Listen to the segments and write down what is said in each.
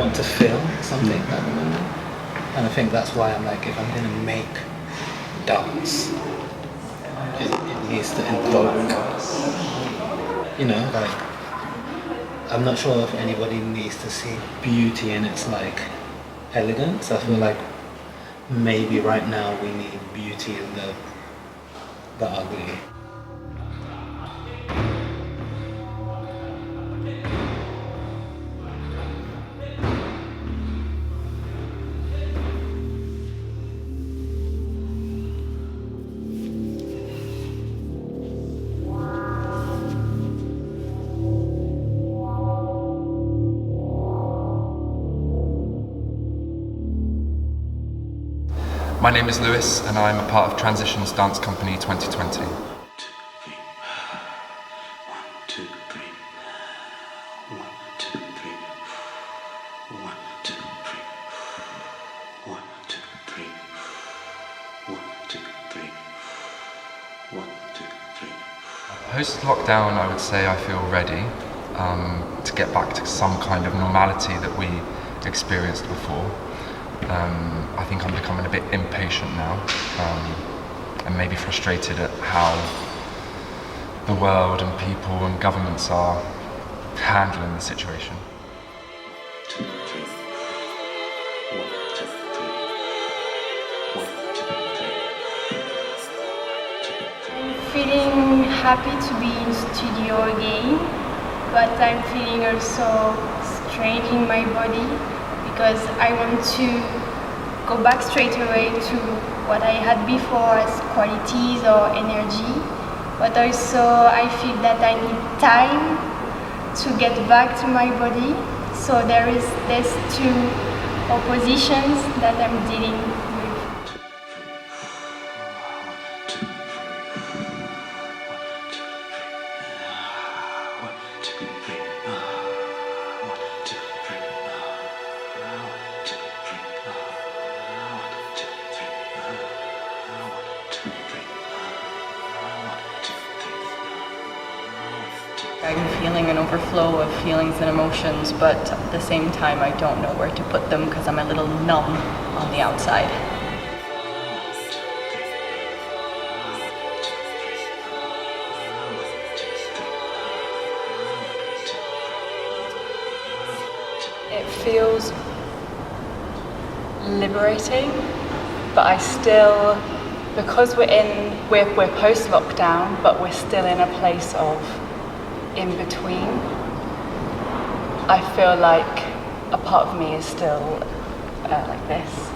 want to feel something at the moment. And I think that's why I'm like, if I'm going to make dance, it needs to invoke, like, I'm not sure if anybody needs to see beauty in its like elegance. I feel like maybe right now we need beauty in the ugly. My name is Lewis and I'm a part of Transitions Dance Company 2020. Post-lockdown, I would say I feel ready to get back to some kind of normality that we experienced before. I think I'm becoming a bit impatient now, and maybe frustrated at how the world and people and governments are handling the situation. I'm feeling happy to be in studio again, but I'm feeling also strange in my body, because I want to go back straight away to what I had before as qualities or energy, but also I feel that I need time to get back to my body. So there's two oppositions that I'm dealing with. I'm feeling an overflow of feelings and emotions, but at the same time I don't know where to put them because I'm a little numb on the outside. It feels liberating, but I still, because we're post-lockdown, but we're still in a place of in between. I feel like a part of me is still like this,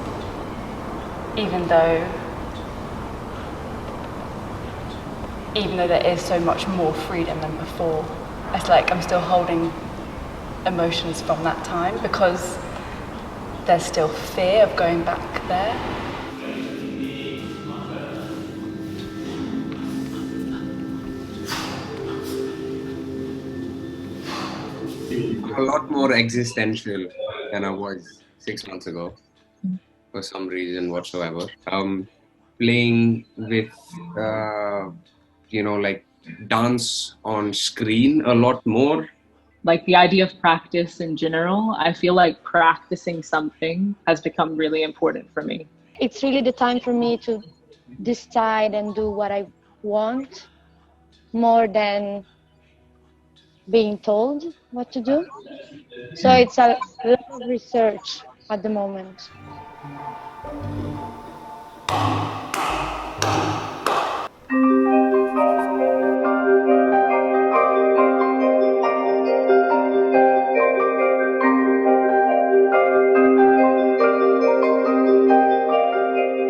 even though there is so much more freedom than before. It's like I'm still holding emotions from that time because there's still fear of going back there. A lot more existential than I was 6 months ago, for some reason whatsoever. Playing with, like dance on screen a lot more. Like the idea of practice in general, I feel like practicing something has become really important for me. It's really the time for me to decide and do what I want more than being told what to do. So it's a lot of research at the moment.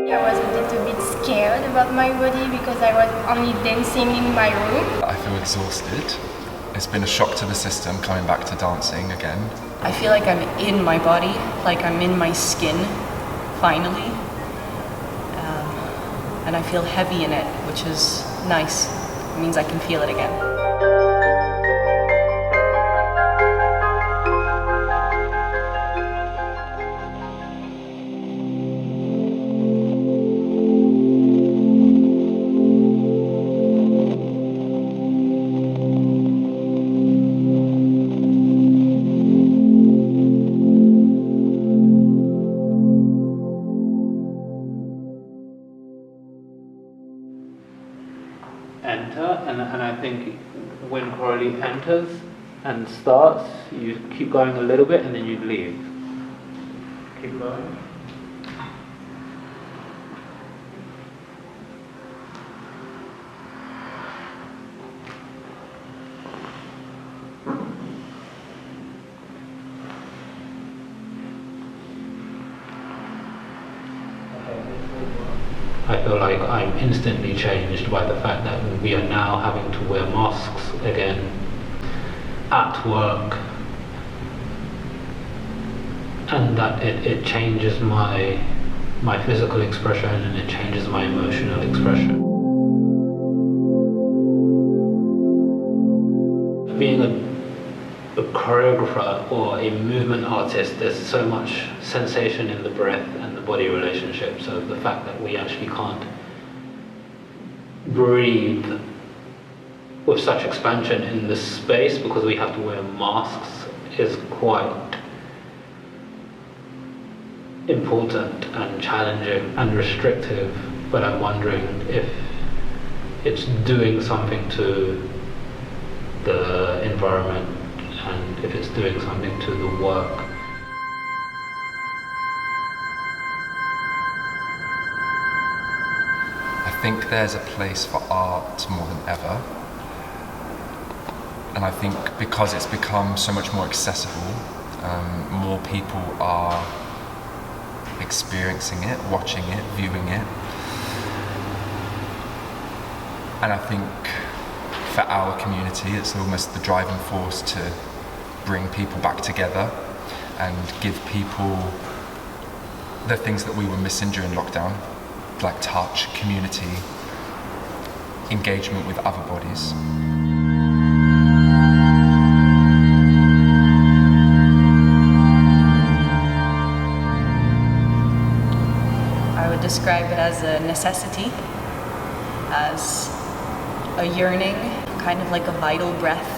I was a little bit scared about my body because I was only dancing in my room. I feel exhausted. It's been a shock to the system coming back to dancing again. I feel like I'm in my body, like I'm in my skin, finally. And I feel heavy in it, which is nice. It means I can feel it again. enters and starts, you keep going a little bit and then you leave. Keep going. I feel like I'm instantly changed by the fact that we are now having to wear masks again at work, and that it changes my physical expression and it changes my emotional expression. Being a choreographer or a movement artist, there's so much sensation in the breath and the body relationship, so the fact that we actually can't breathe with such expansion in this space because we have to wear masks is quite important and challenging and restrictive, but I'm wondering if it's doing something to the environment and if it's doing something to the work. I think there's a place for art more than ever. And I think because it's become so much more accessible, more people are experiencing it, watching it, viewing it. And I think for our community, it's almost the driving force to bring people back together and give people the things that we were missing during lockdown, like touch, community, engagement with other bodies. I would describe it as a necessity, as a yearning, kind of like a vital breath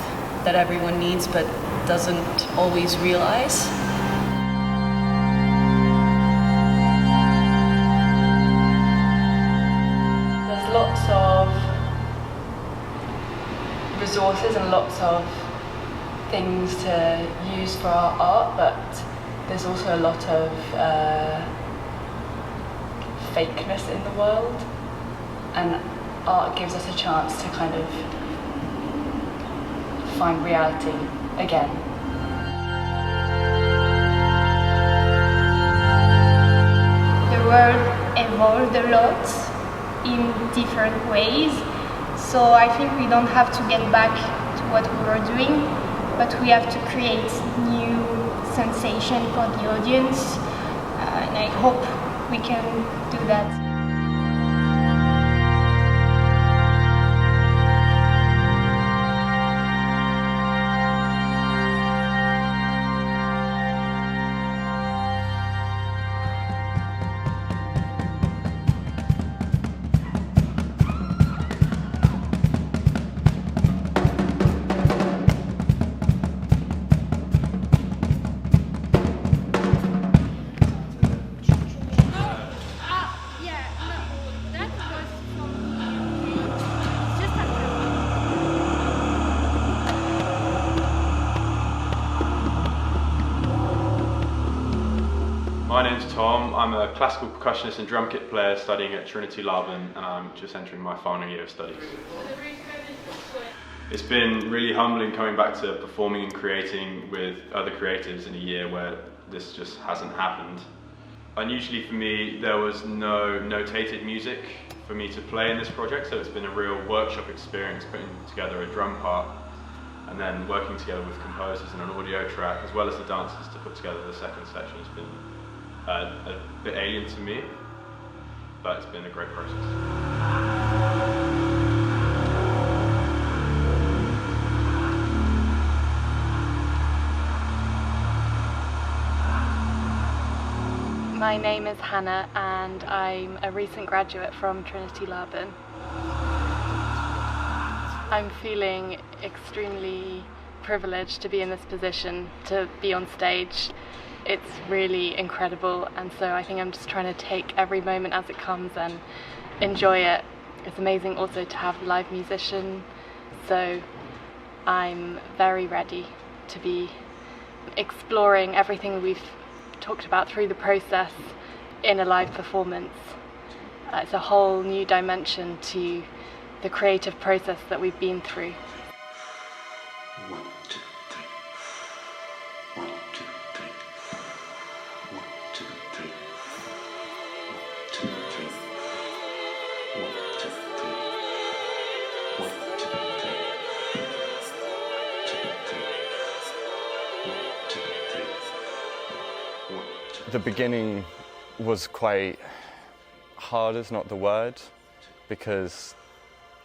that everyone needs but doesn't always realize. There's lots of resources and lots of things to use for our art, but there's also a lot of fakeness in the world, and art gives us a chance to kind of find reality again. The world evolved a lot in different ways, so I think we don't have to get back to what we were doing, but we have to create new sensation for the audience, and I hope we can do that. My name's Tom. I'm a classical percussionist and drum kit player studying at Trinity, Laban, and I'm just entering my final year of studies. It's been really humbling coming back to performing and creating with other creatives in a year where this just hasn't happened. Unusually for me, there was no notated music for me to play in this project, so it's been a real workshop experience putting together a drum part and then working together with composers and an audio track, as well as the dancers to put together the second section. Has been a bit alien to me, but it's been a great process. My name is Hannah and I'm a recent graduate from Trinity Laban. I'm feeling extremely privileged to be in this position, to be on stage. It's really incredible, and so I think I'm just trying to take every moment as it comes and enjoy it. It's amazing also to have a live musician, so I'm very ready to be exploring everything we've talked about through the process in a live performance. It's a whole new dimension to the creative process that we've been through. 1, 2, 3. 1, 2, 3. 1, 2, 3. 1, 2, 3. 1, 2, 3. 1, 2, 3. 1, 2, 3. 1, 2. The beginning was quite hard is not the word, because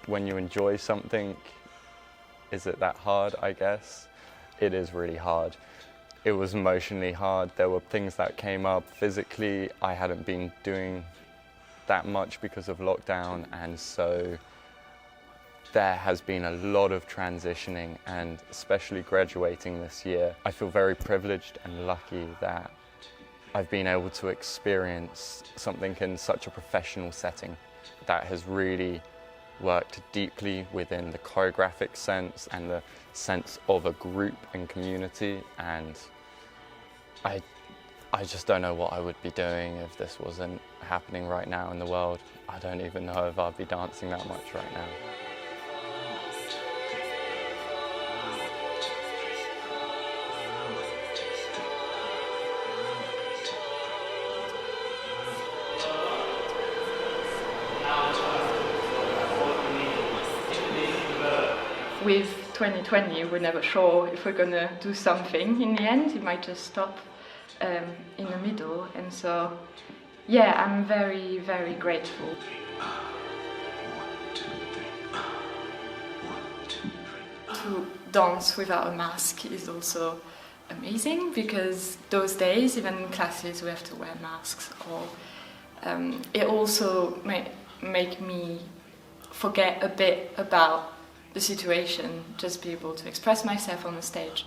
when you enjoy something, is it that hard, I guess? It is really hard. It was emotionally hard. There were things that came up physically. I hadn't been doing that much because of lockdown, and so there has been a lot of transitioning, and especially graduating this year. I feel very privileged and lucky that I've been able to experience something in such a professional setting that has really worked deeply within the choreographic sense and the sense of a group and community, and I just don't know what I would be doing if this wasn't happening right now in the world. I don't even know if I'd be dancing that much right now. With 2020, we're never sure if we're gonna do something in the end. It might just stop in the middle, and so yeah, I'm very, very grateful. To dance without a mask is also amazing, because those days, even in classes, we have to wear masks, or it also make me forget a bit about the situation, just be able to express myself on the stage.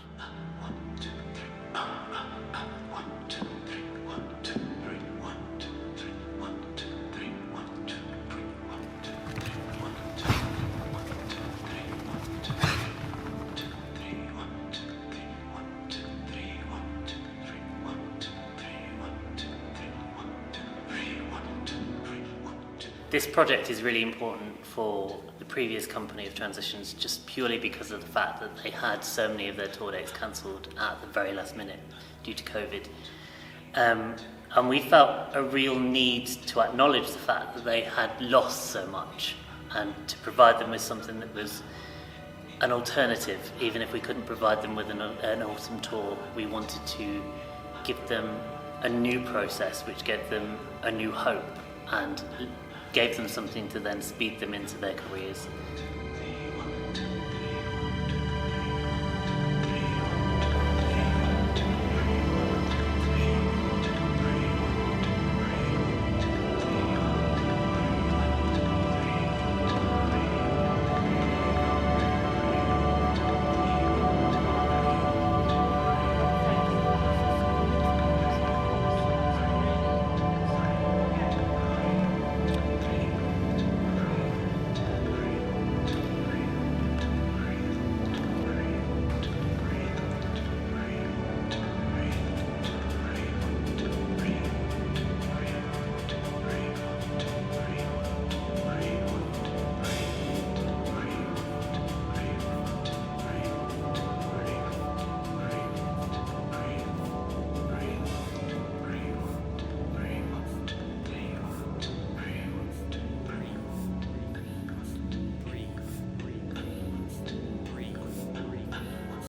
This project is really important for the previous company of Transitions, just purely because of the fact that they had so many of their tour dates cancelled at the very last minute due to COVID. And we felt a real need to acknowledge the fact that they had lost so much, and to provide them with something that was an alternative. Even if we couldn't provide them with an autumn tour, we wanted to give them a new process which gave them a new hope and gave them something to then speed them into their careers.